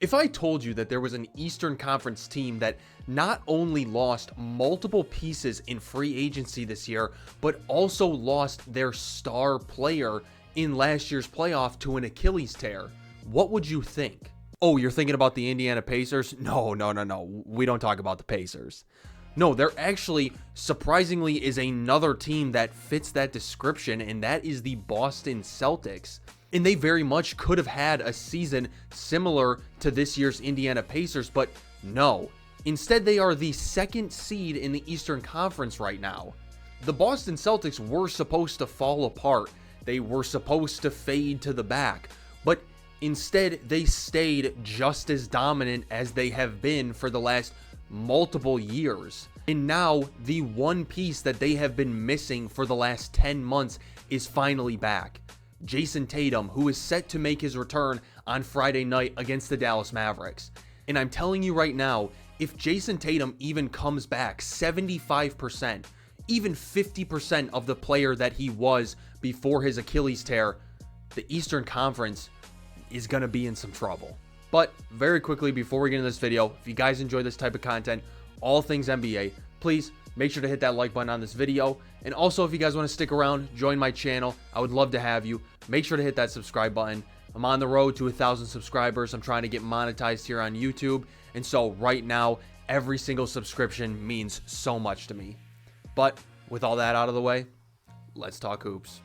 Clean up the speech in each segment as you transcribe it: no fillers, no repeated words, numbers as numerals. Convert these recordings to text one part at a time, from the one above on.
If I told you that there was an Eastern Conference team that not only lost multiple pieces in free agency this year, but also lost their star player in last year's playoff to an Achilles tear, what would you think? Oh, you're thinking about the Indiana Pacers? No. We don't talk about the Pacers. No, there actually, surprisingly, is another team that fits that description, and that is the Boston Celtics. And they very much could have had a season similar to this year's Indiana Pacers, but no. Instead, they are the second seed in the Eastern Conference right now. The Boston Celtics were supposed to fall apart. They were supposed to fade to the back, but instead, they stayed just as dominant as they have been for the last multiple years. And now, the one piece that they have been missing for the last 10 months is finally back. Jayson Tatum, who is set to make his return on Friday night against the Dallas Mavericks. And I'm telling you right now, if Jayson Tatum even comes back 75%, even 50% of the player that he was before his Achilles tear, the Eastern Conference is going to be in some trouble. But very quickly, before we get into this video, if you guys enjoy this type of content, all things NBA, please make sure to hit that like button on this video. And also, if you guys want to stick around, join my channel, I would love to have you. Make sure to hit that subscribe button. I'm on the road to 1,000 subscribers. I'm trying to get monetized here on YouTube. And so right now, every single subscription means so much to me. But with all that out of the way, let's talk hoops.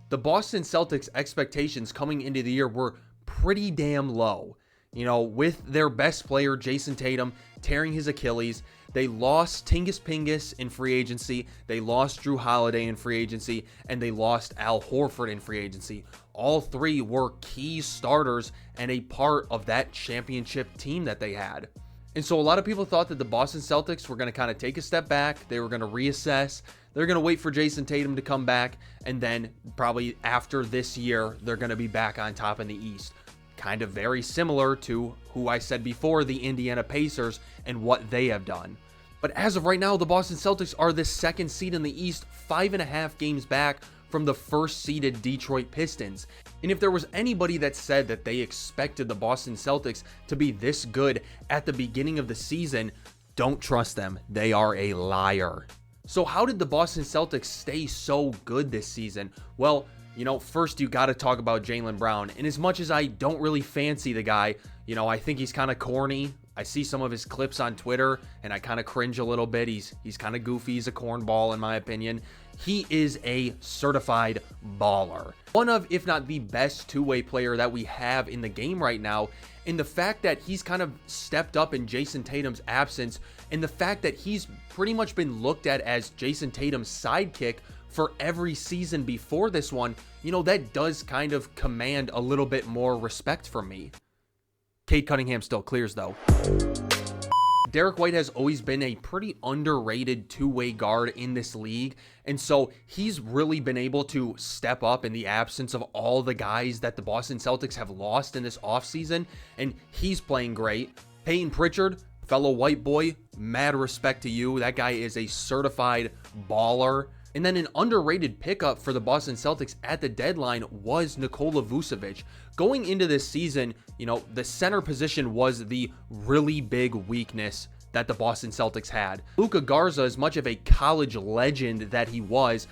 The Boston Celtics expectations coming into the year were pretty damn low. You know, with their best player, Jayson Tatum, tearing his Achilles, they lost Tingus Pingus in free agency, they lost Drew Holiday in free agency, and they lost Al Horford in free agency. All three were key starters and a part of that championship team that they had. And so a lot of people thought that the Boston Celtics were going to kind of take a step back, they were going to reassess, they're going to wait for Jayson Tatum to come back, and then probably after this year, they're going to be back on top in the East. Kind of very similar to who I said before, the Indiana Pacers, and what they have done. But as of right now, the Boston Celtics are the second seed in the East, 5.5 games back from the first seeded Detroit Pistons. And if there was anybody that said that they expected the Boston Celtics to be this good at the beginning of the season, don't trust them. They are a liar. So how did the Boston Celtics stay so good this season? Well, you know, first you got to talk about Jaylen Brown. And as much as I don't really fancy the guy, you know, I think he's kind of corny. I see some of his clips on Twitter and I kind of cringe a little bit. He's kind of goofy. He's a cornball in my opinion. He is a certified baller. One of, if not the best two-way player that we have in the game right now. And the fact that he's kind of stepped up in Jayson Tatum's absence, and the fact that he's pretty much been looked at as Jayson Tatum's sidekick for every season before this one, you know, that does kind of command a little bit more respect from me. Cade Cunningham still clears though. Derrick White has always been a pretty underrated two-way guard in this league, and so he's really been able to step up in the absence of all the guys that the Boston Celtics have lost in this offseason, and he's playing great. Peyton Pritchard, fellow white boy, mad respect to you. That guy is a certified baller. And then an underrated pickup for the Boston Celtics at the deadline was Nikola Vucevic. Going into this season, you know, the center position was the really big weakness that the Boston Celtics had. Luka Garza, as much of a college legend that he was,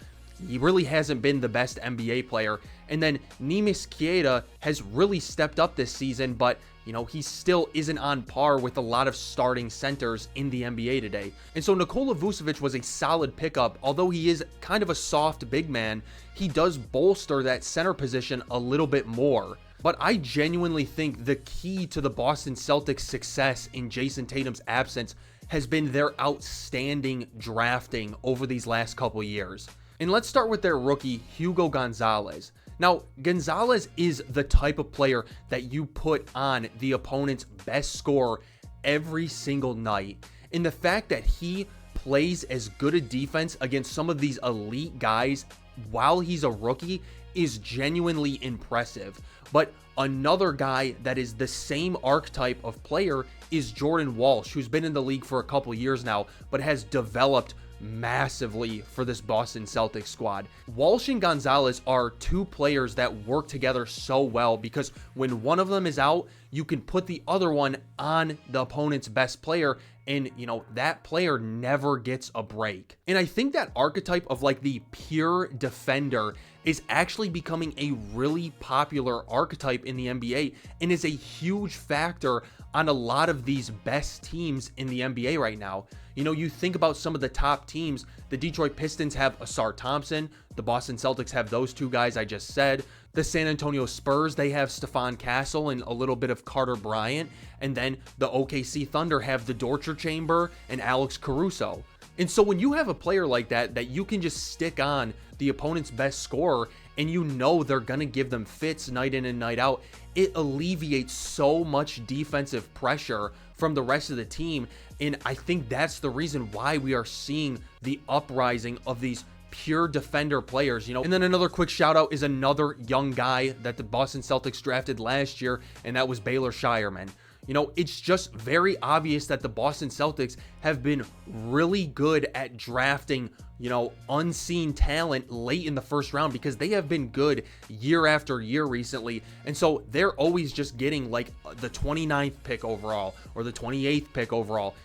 he really hasn't been the best NBA player. And then Neemias Queta has really stepped up this season, but you know, he still isn't on par with a lot of starting centers in the NBA today. And so Nikola Vucevic was a solid pickup. Although he is kind of a soft big man, he does bolster that center position a little bit more. But I genuinely think the key to the Boston Celtics' success in Jayson Tatum's absence has been their outstanding drafting over these last couple years. And let's start with their rookie, Hugo Gonzalez. Now, Gonzalez is the type of player that you put on the opponent's best scorer every single night. And the fact that he plays as good a defense against some of these elite guys while he's a rookie is genuinely impressive. But another guy that is the same archetype of player is Jordan Walsh, who's been in the league for a couple years now, but has developed massively for this Boston Celtics squad. Walsh and Gonzalez are two players that work together so well because when one of them is out, you can put the other one on the opponent's best player, and that player never gets a break. And I think that archetype of like the pure defender is actually becoming a really popular archetype in the NBA and is a huge factor on a lot of these best teams in the NBA right now. You think about some of the top teams. The Detroit Pistons have Asar Thompson. The Boston Celtics have those two guys I just said. The San Antonio Spurs, they have Stephon Castle and a little bit of Carter Bryant. And then the OKC Thunder have the Dortcher Chamber and Alex Caruso. And so when you have a player like that you can just stick on the opponent's best scorer and they're going to give them fits night in and night out, it alleviates so much defensive pressure from the rest of the team. And I think that's the reason why we are seeing the uprising of these pure defender players, And then another quick shout out is another young guy that the Boston Celtics drafted last year, and that was Baylor Shireman. It's just very obvious that the Boston Celtics have been really good at drafting, unseen talent late in the first round because they have been good year after year recently. And so they're always just getting like the 29th pick overall or the 28th pick overall,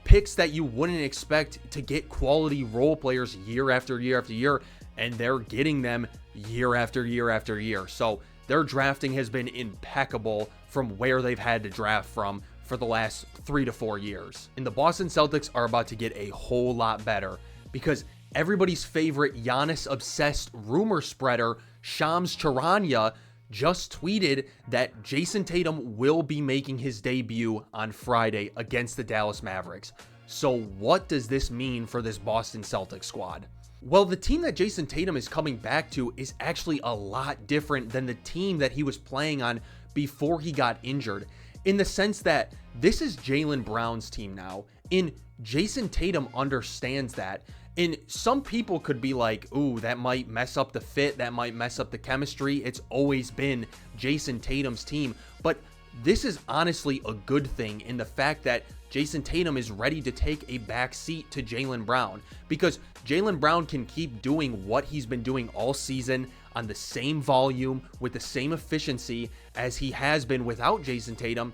picks that you wouldn't expect to get quality role players year after year after year. And they're getting them year after year after year. So their drafting has been impeccable from where they've had to draft from for the last 3 to 4 years. And the Boston Celtics are about to get a whole lot better because everybody's favorite Giannis-obsessed rumor spreader, Shams Charania, just tweeted that Jayson Tatum will be making his debut on Friday against the Dallas Mavericks. So what does this mean for this Boston Celtics squad? Well, the team that Jayson Tatum is coming back to is actually a lot different than the team that he was playing on before he got injured, in the sense that this is Jaylen Brown's team now, and Jayson Tatum understands that. And some people could be like, ooh, that might mess up the fit, that might mess up the chemistry. It's always been Jayson Tatum's team. But this is honestly a good thing in the fact that Jayson Tatum is ready to take a back seat to Jaylen Brown, because Jaylen Brown can keep doing what he's been doing all season on the same volume with the same efficiency as he has been without Jayson Tatum.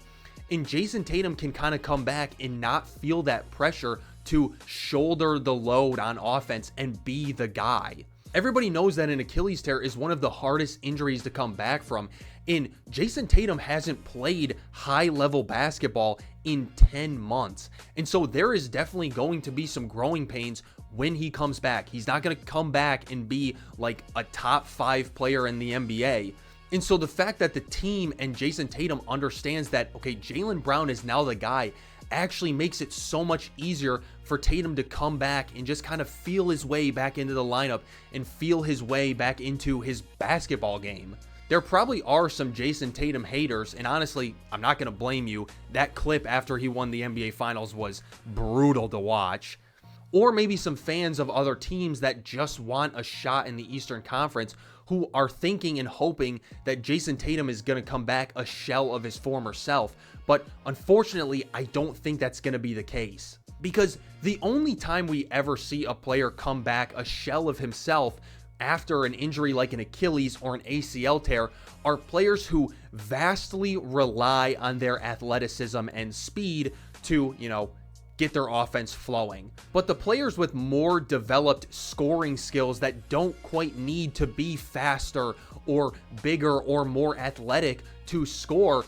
And Jayson Tatum can kind of come back and not feel that pressure to shoulder the load on offense and be the guy. Everybody knows that an Achilles tear is one of the hardest injuries to come back from, and Jayson Tatum hasn't played high-level basketball in 10 months. And so there is definitely going to be some growing pains when he comes back. He's not going to come back and be like a top 5 player in the NBA. And so the fact that the team and Jayson Tatum understands that, okay, Jaylen Brown is now the guy, actually makes it so much easier for Tatum to come back and just kind of feel his way back into the lineup and feel his way back into his basketball game. There probably are some Jayson Tatum haters, and honestly, I'm not going to blame you. That clip after he won the NBA Finals was brutal to watch. Or maybe some fans of other teams that just want a shot in the Eastern Conference, who are thinking and hoping that Jayson Tatum is going to come back a shell of his former self. But unfortunately, I don't think that's going to be the case. Because the only time we ever see a player come back a shell of himself after an injury like an Achilles or an ACL tear are players who vastly rely on their athleticism and speed to, get their offense flowing. But the players with more developed scoring skills that don't quite need to be faster or bigger or more athletic to score,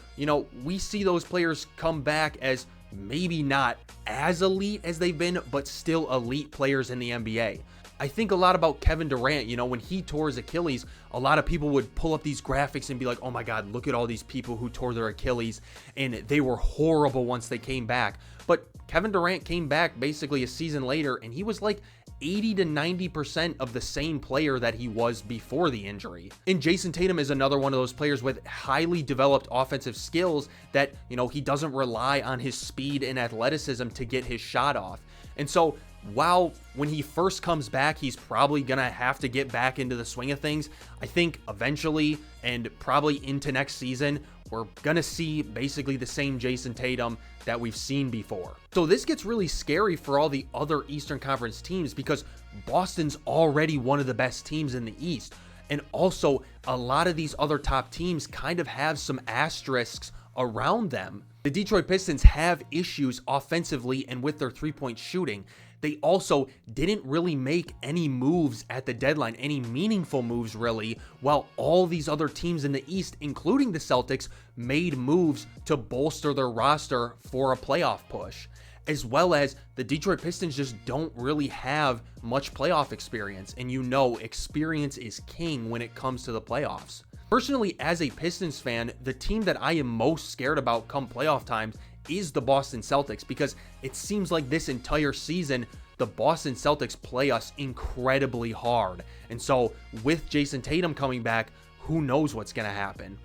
we see those players come back as maybe not as elite as they've been, but still elite players in the NBA. I think a lot about Kevin Durant. When he tore his Achilles, a lot of people would pull up these graphics and be like, oh my God, look at all these people who tore their Achilles, and they were horrible once they came back. But Kevin Durant came back basically a season later, and he was like 80 to 90% of the same player that he was before the injury. And Jayson Tatum is another one of those players with highly developed offensive skills that, he doesn't rely on his speed and athleticism to get his shot off. And so while when he first comes back, he's probably going to have to get back into the swing of things, I think eventually and probably into next season, we're gonna see basically the same Jayson Tatum that we've seen before. So this gets really scary for all the other Eastern Conference teams because Boston's already one of the best teams in the East. And also, a lot of these other top teams kind of have some asterisks around them. The Detroit Pistons have issues offensively and with their three-point shooting. They also didn't really make any moves at the deadline, any meaningful moves really, while all these other teams in the East, including the Celtics, made moves to bolster their roster for a playoff push. As well as the Detroit Pistons just don't really have much playoff experience, and you know experience is king when it comes to the playoffs. Personally, as a Pistons fan, the team that I am most scared about come playoff times is the Boston Celtics, because it seems like this entire season, the Boston Celtics play us incredibly hard. And so with Jayson Tatum coming back, who knows what's going to happen.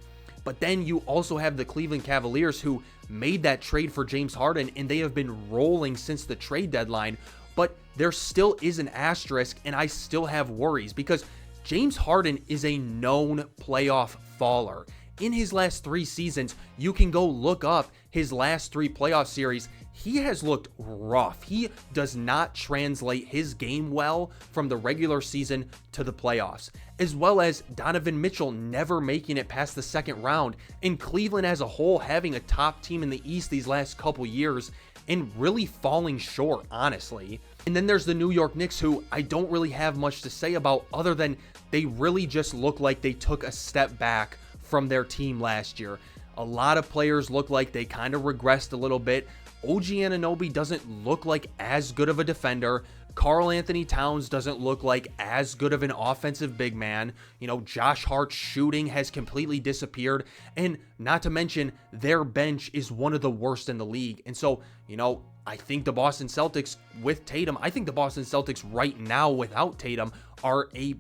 But then you also have the Cleveland Cavaliers, who made that trade for James Harden, and they have been rolling since the trade deadline. But there still is an asterisk, and I still have worries because James Harden is a known playoff faller. In his last 3 seasons, you can go look up his last 3 playoff series. He has looked rough. He does not translate his game well from the regular season to the playoffs, as well as Donovan Mitchell never making it past the second round, and Cleveland as a whole having a top team in the East these last couple years and really falling short, honestly. And then there's the New York Knicks, who I don't really have much to say about other than they really just look like they took a step back from their team last year. A lot of players look like they kind of regressed a little bit. OG Anunoby doesn't look like as good of a defender. Karl Anthony Towns doesn't look like as good of an offensive big man. You know, Josh Hart's shooting has completely disappeared. And not to mention, their bench is one of the worst in the league. And so, you know, I think the Boston Celtics with Tatum, I think the Boston Celtics right now without Tatum are a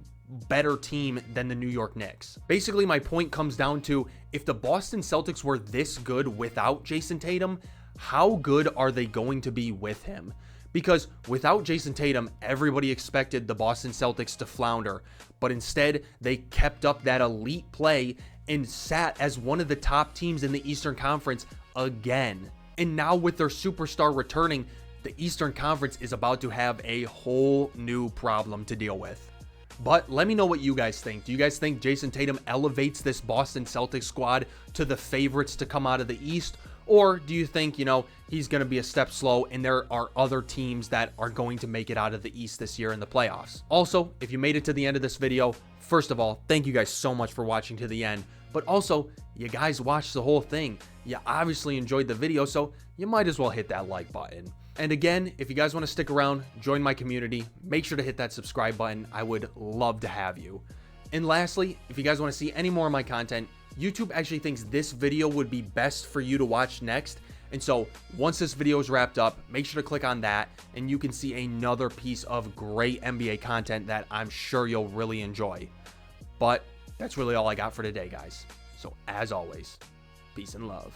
better team than the New York Knicks. Basically, my point comes down to, if the Boston Celtics were this good without Jayson Tatum, how good are they going to be with him? Because without Jayson Tatum, everybody expected the Boston Celtics to flounder, but instead they kept up that elite play and sat as one of the top teams in the Eastern Conference again. And now with their superstar returning, the Eastern Conference is about to have a whole new problem to deal with. But let me know what you guys think. Do you guys think Jayson Tatum elevates this Boston Celtics squad to the favorites to come out of the East? Or do you think, you know, he's going to be a step slow and there are other teams that are going to make it out of the East this year in the playoffs? Also, if you made it to the end of this video, first of all, thank you guys so much for watching to the end. But also, you guys watched the whole thing. You obviously enjoyed the video, so you might as well hit that like button. And again, if you guys want to stick around, join my community, make sure to hit that subscribe button. I would love to have you. And lastly, if you guys want to see any more of my content, YouTube actually thinks this video would be best for you to watch next. And so once this video is wrapped up, make sure to click on that and you can see another piece of great NBA content that I'm sure you'll really enjoy. But that's really all I got for today, guys. So as always, peace and love.